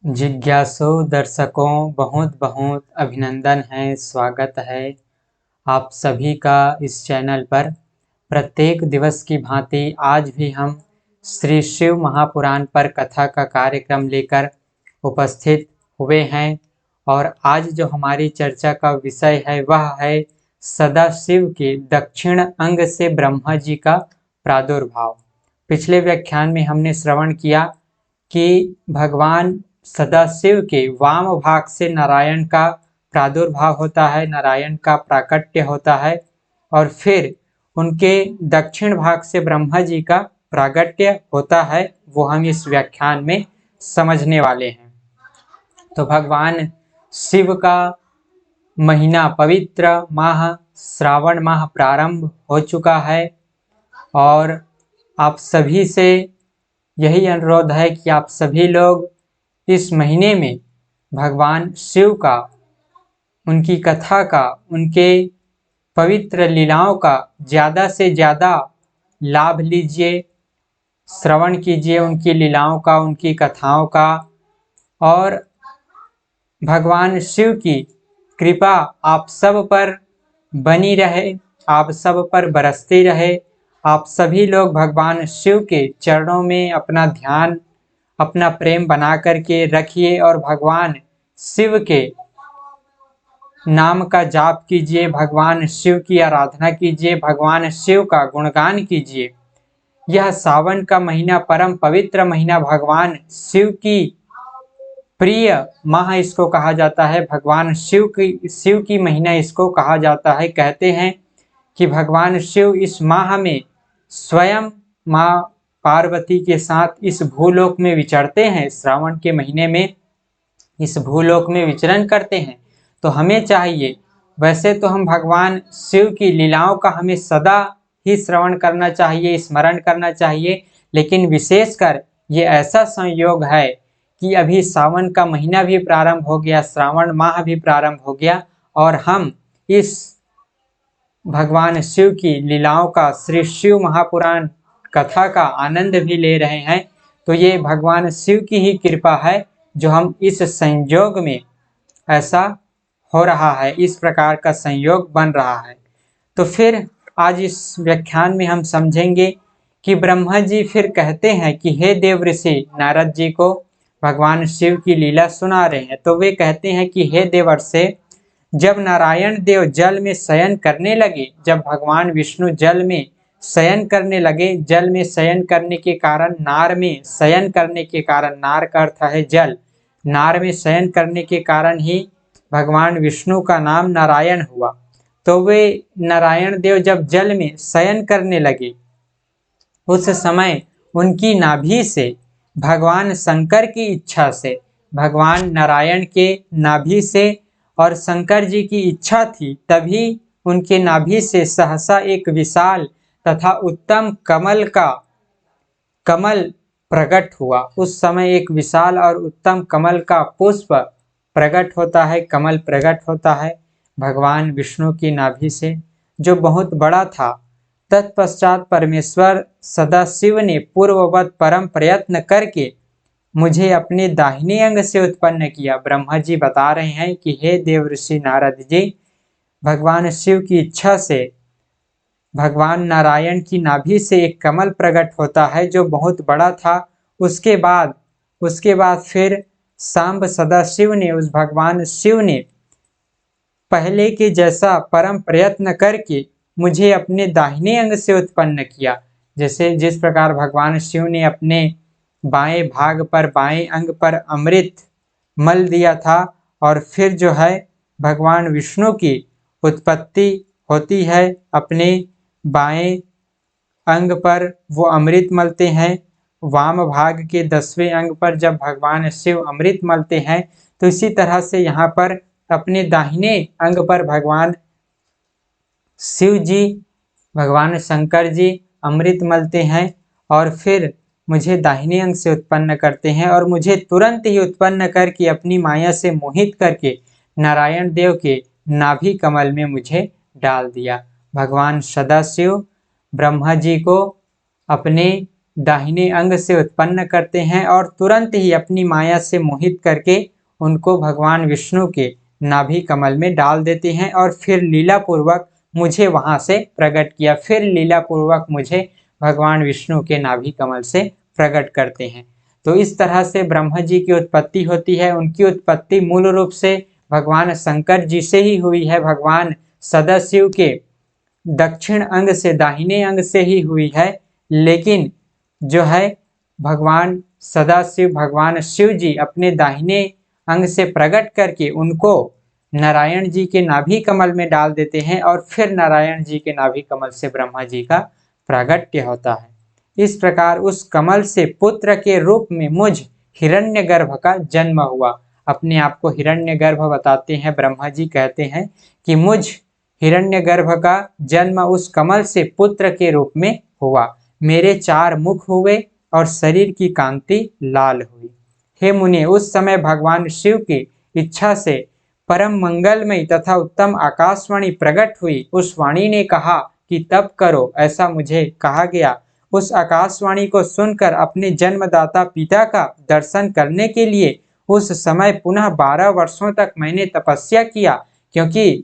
जिज्ञासु दर्शकों, बहुत बहुत अभिनंदन है, स्वागत है आप सभी का इस चैनल पर। प्रत्येक दिवस की भांति आज भी हम श्री शिव महापुराण पर कथा का कार्यक्रम लेकर उपस्थित हुए हैं और आज जो हमारी चर्चा का विषय है वह है सदाशिव के दक्षिण अंग से ब्रह्मा जी का प्रादुर्भाव। पिछले व्याख्यान में हमने श्रवण किया कि भगवान सदाशिव के वाम भाग से नारायण का प्रादुर्भाव होता है, नारायण का प्राकट्य होता है और फिर उनके दक्षिण भाग से ब्रह्मा जी का प्रागट्य होता है। वो हम इस व्याख्यान में समझने वाले हैं। तो भगवान शिव का महीना, पवित्र माह श्रावण माह प्रारंभ हो चुका है और आप सभी से यही अनुरोध है कि आप सभी लोग इस महीने में भगवान शिव का, उनकी कथा का, उनके पवित्र लीलाओं का ज़्यादा से ज़्यादा लाभ लीजिए, श्रवण कीजिए उनकी लीलाओं का, उनकी कथाओं का, और भगवान शिव की कृपा आप सब पर बनी रहे, आप सब पर बरसती रहे। आप सभी लोग भगवान शिव के चरणों में अपना ध्यान, अपना प्रेम बना करके रखिए और भगवान शिव के नाम का जाप कीजिए, भगवान शिव की आराधना कीजिए, भगवान शिव का गुणगान कीजिए। यह सावन का महीना परम पवित्र महीना भगवान शिव की प्रिय माह इसको कहा जाता है। भगवान शिव की महीना इसको कहा जाता है। कहते हैं कि भगवान शिव इस माह में स्वयं माँ पार्वती के साथ इस भूलोक में विचरते हैं, श्रावण के महीने में इस भूलोक में विचरण करते हैं। तो हमें चाहिए, वैसे तो हम भगवान शिव की लीलाओं का हमें सदा ही श्रवण करना चाहिए, स्मरण करना चाहिए, लेकिन विशेषकर ये ऐसा संयोग है कि अभी सावन का महीना भी प्रारंभ हो गया, श्रावण माह भी प्रारंभ हो गया और हम इस भगवान शिव की लीलाओं का, श्री शिव महापुराण कथा का आनंद भी ले रहे हैं। तो ये भगवान शिव की ही कृपा है जो हम इस संयोग में ऐसा हो रहा है, इस प्रकार का संयोग बन रहा है। तो फिर आज इस व्याख्यान में हम समझेंगे कि ब्रह्मा जी फिर कहते हैं कि हे देव ऋषि, नारद जी को भगवान शिव की लीला सुना रहे हैं। तो वे कहते हैं कि हे देवर्षि, जब नारायण देव जल में शयन करने लगे, जब भगवान विष्णु जल में शयन करने लगे, जल में शयन करने के कारण, नार में शयन करने के कारण, नार का अर्थ है जल, नार में शयन करने के कारण ही भगवान विष्णु का नाम नारायण हुआ। तो वे नारायण देव जब जल में शयन करने लगे, उस समय उनकी नाभि से भगवान शंकर की इच्छा से, भगवान नारायण के नाभि से और शंकर जी की इच्छा थी, तभी उनके नाभि से सहसा एक विशाल तथा उत्तम कमल प्रकट हुआ। उस समय एक विशाल और उत्तम कमल का पुष्प प्रकट होता है, कमल प्रकट होता है भगवान विष्णु की नाभि से, जो बहुत बड़ा था। तत्पश्चात परमेश्वर सदाशिव ने पूर्ववत परम प्रयत्न करके मुझे अपने दाहिने अंग से उत्पन्न किया। ब्रह्मा जी बता रहे हैं कि हे देव ऋषि नारद जी, भगवान शिव की इच्छा से भगवान नारायण की नाभि से एक कमल प्रकट होता है जो बहुत बड़ा था। उसके बाद फिर सांब सदाशिव ने, उस भगवान शिव ने पहले के जैसा परम प्रयत्न करके मुझे अपने दाहिने अंग से उत्पन्न किया। जैसे जिस प्रकार भगवान शिव ने अपने बाएं भाग पर, बाएं अंग पर अमृत मल दिया था और फिर जो है भगवान विष्णु की उत्पत्ति होती है, अपने बाएं अंग पर वो अमृत मलते हैं। वाम भाग के 10वें अंग पर जब भगवान शिव अमृत मलते हैं, तो इसी तरह से यहाँ पर अपने दाहिने अंग पर भगवान शिव जी, भगवान शंकर जी अमृत मलते हैं और फिर मुझे दाहिने अंग से उत्पन्न करते हैं और मुझे तुरंत ही उत्पन्न करके अपनी माया से मोहित करके नारायण देव के नाभि कमल में मुझे डाल दिया। भगवान सदाशिव ब्रह्मा जी को अपने दाहिने अंग से उत्पन्न करते हैं और तुरंत ही अपनी माया से मोहित करके उनको भगवान विष्णु के नाभि कमल में डाल देते हैं और फिर लीला पूर्वक मुझे वहां से प्रकट किया, फिर लीला पूर्वक मुझे भगवान विष्णु के नाभि कमल से प्रकट करते हैं। तो इस तरह से ब्रह्मा जी की उत्पत्ति होती है। उनकी उत्पत्ति मूल रूप से भगवान शंकर जी से ही हुई है, भगवान सदाशिव के दक्षिण अंग से, दाहिने अंग से ही हुई है। लेकिन जो है भगवान सदाशिव, भगवान शिव जी अपने दाहिने अंग से प्रकट करके उनको नारायण जी के नाभि कमल में डाल देते हैं और फिर नारायण जी के नाभि कमल से ब्रह्मा जी का प्रागट्य होता है। इस प्रकार उस कमल से पुत्र के रूप में मुझ हिरण्यगर्भ का जन्म हुआ। अपने आप को हिरण्यगर्भ बताते हैं ब्रह्मा जी, कहते हैं कि मुझ हिरण्यगर्भ का जन्म उस कमल से पुत्र के रूप में हुआ। मेरे 4 मुख हुए और शरीर की कांति लाल हुई। हे मुनि, उस समय भगवान शिव की इच्छा से परम मंगलमयी तथा उत्तम आकाशवाणी प्रकट हुई। उस वाणी ने कहा कि तप करो, ऐसा मुझे कहा गया। उस आकाशवाणी को सुनकर अपने जन्मदाता पिता का दर्शन करने के लिए उस समय पुनः 12 वर्षों तक मैंने तपस्या किया, क्योंकि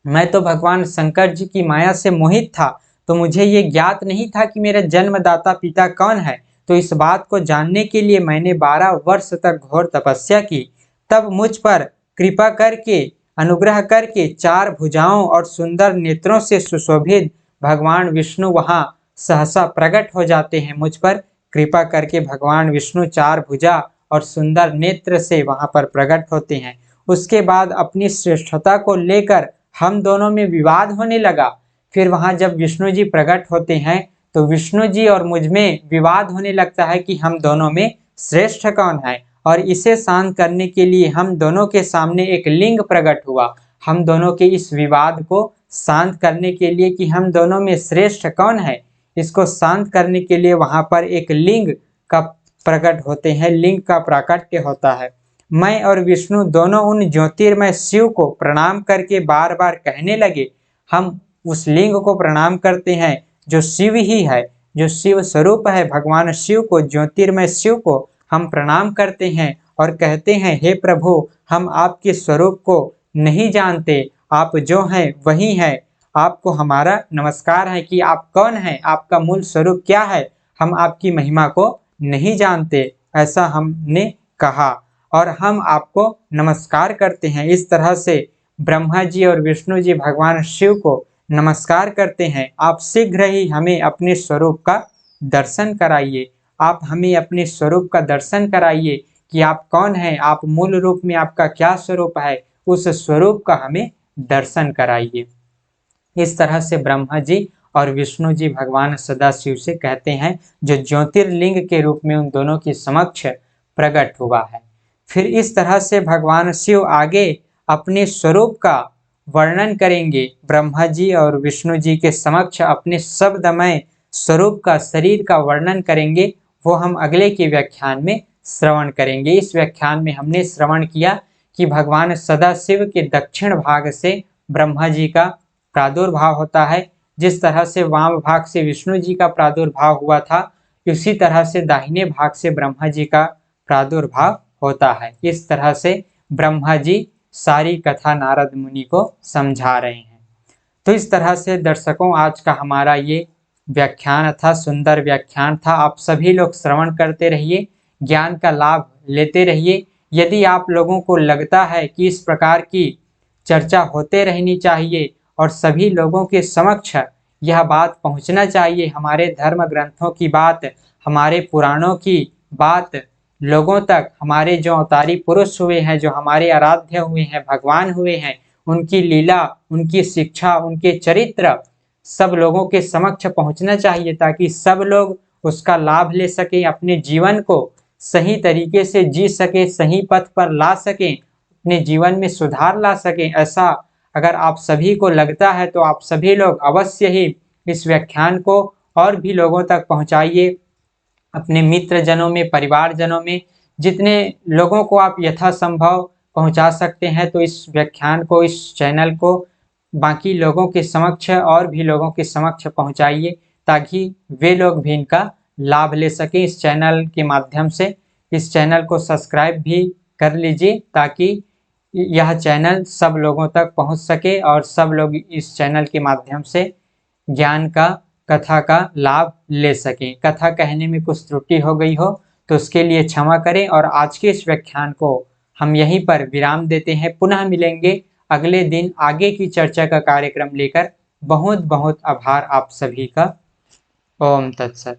मैं तो भगवान शंकर जी की माया से मोहित था, तो मुझे ये ज्ञात नहीं था कि मेरा जन्मदाता पिता कौन है। तो इस बात को जानने के लिए मैंने 12 वर्ष तक घोर तपस्या की। तब मुझ पर कृपा करके, अनुग्रह करके 4 भुजाओं और सुंदर नेत्रों से सुशोभित भगवान विष्णु वहां सहसा प्रकट हो जाते हैं। मुझ पर कृपा करके भगवान विष्णु 4 भुजा और सुंदर नेत्र से वहां पर प्रकट होते हैं। उसके बाद अपनी श्रेष्ठता को लेकर हम दोनों में विवाद होने लगा। फिर वहां जब विष्णु जी प्रकट होते हैं तो विष्णु जी और मुझ में विवाद होने लगता है कि हम दोनों में श्रेष्ठ कौन है। और इसे शांत करने के लिए हम दोनों के सामने एक लिंग प्रकट हुआ। हम दोनों के इस विवाद को शांत करने के लिए कि हम दोनों में श्रेष्ठ कौन है, इसको शांत करने के लिए वहां पर एक लिंग का प्रकट होते हैं, लिंग का प्राकट्य होता है। मैं और विष्णु दोनों उन ज्योतिर्मय शिव को प्रणाम करके बार बार कहने लगे। हम उस लिंग को प्रणाम करते हैं जो शिव ही है, जो शिव स्वरूप है। भगवान शिव को, ज्योतिर्मय शिव को हम प्रणाम करते हैं और कहते हैं, हे प्रभु, हम आपके स्वरूप को नहीं जानते, आप जो हैं वही हैं। आपको हमारा नमस्कार है कि आप कौन हैं, आपका मूल स्वरूप क्या है, हम आपकी महिमा को नहीं जानते, ऐसा हमने कहा और हम आपको नमस्कार करते हैं। इस तरह से ब्रह्मा जी और विष्णु जी भगवान शिव को नमस्कार करते हैं। आप शीघ्र ही हमें अपने स्वरूप का दर्शन कराइए, आप हमें अपने स्वरूप का दर्शन कराइए कि आप कौन हैं, आप मूल रूप में आपका क्या स्वरूप है, उस स्वरूप का हमें दर्शन कराइए। इस तरह से ब्रह्मा जी और विष्णु जी भगवान सदाशिव से कहते हैं, जो ज्योतिर्लिंग के रूप में उन दोनों के समक्ष प्रकट हुआ है। फिर इस तरह से भगवान शिव आगे अपने स्वरूप का वर्णन करेंगे। ब्रह्मा जी और विष्णु जी के समक्ष अपने शब्दमय स्वरूप का, शरीर का वर्णन करेंगे। वो हम अगले के व्याख्यान में श्रवण करेंगे। इस व्याख्यान में हमने श्रवण किया कि भगवान सदाशिव के दक्षिण भाग से ब्रह्मा जी का प्रादुर्भाव होता है। जिस तरह से वाम भाग से विष्णु जी का प्रादुर्भाव हुआ था, उसी तरह से दाहिने भाग से ब्रह्मा जी का प्रादुर्भाव होता है। इस तरह से ब्रह्मा जी सारी कथा नारद मुनि को समझा रहे हैं। तो इस तरह से दर्शकों, आज का हमारा ये व्याख्यान था, सुंदर व्याख्यान था। आप सभी लोग श्रवण करते रहिए, ज्ञान का लाभ लेते रहिए। यदि आप लोगों को लगता है कि इस प्रकार की चर्चा होते रहनी चाहिए और सभी लोगों के समक्ष यह बात पहुंचना चाहिए, हमारे धर्म ग्रंथों की बात, हमारे पुराणों की बात लोगों तक, हमारे जो अवतारी पुरुष हुए हैं, जो हमारे आराध्य हुए हैं, भगवान हुए हैं, उनकी लीला, उनकी शिक्षा, उनके चरित्र सब लोगों के समक्ष पहुंचना चाहिए, ताकि सब लोग उसका लाभ ले सकें, अपने जीवन को सही तरीके से जी सके, सही पथ पर ला सकें, अपने जीवन में सुधार ला सकें। ऐसा अगर आप सभी को लगता है तो आप सभी लोग अवश्य ही इस व्याख्यान को और भी लोगों तक पहुंचाइए। अपने मित्र जनों में, परिवार जनों में, जितने लोगों को आप यथासंभव पहुंचा सकते हैं, तो इस व्याख्यान को, इस चैनल को बाकी लोगों के समक्ष और भी लोगों के समक्ष पहुंचाइए, ताकि वे लोग भी इनका लाभ ले सकें इस चैनल के माध्यम से। इस चैनल को सब्सक्राइब भी कर लीजिए ताकि यह चैनल सब लोगों तक पहुंच सके और सब लोग इस चैनल के माध्यम से ज्ञान का, कथा का लाभ ले सकें। कथा कहने में कुछ त्रुटि हो गई हो तो उसके लिए क्षमा करें और आज के इस व्याख्यान को हम यहीं पर विराम देते हैं। पुनः मिलेंगे अगले दिन आगे की चर्चा का कार्यक्रम लेकर। बहुत बहुत आभार आप सभी का। ओम तत्सत।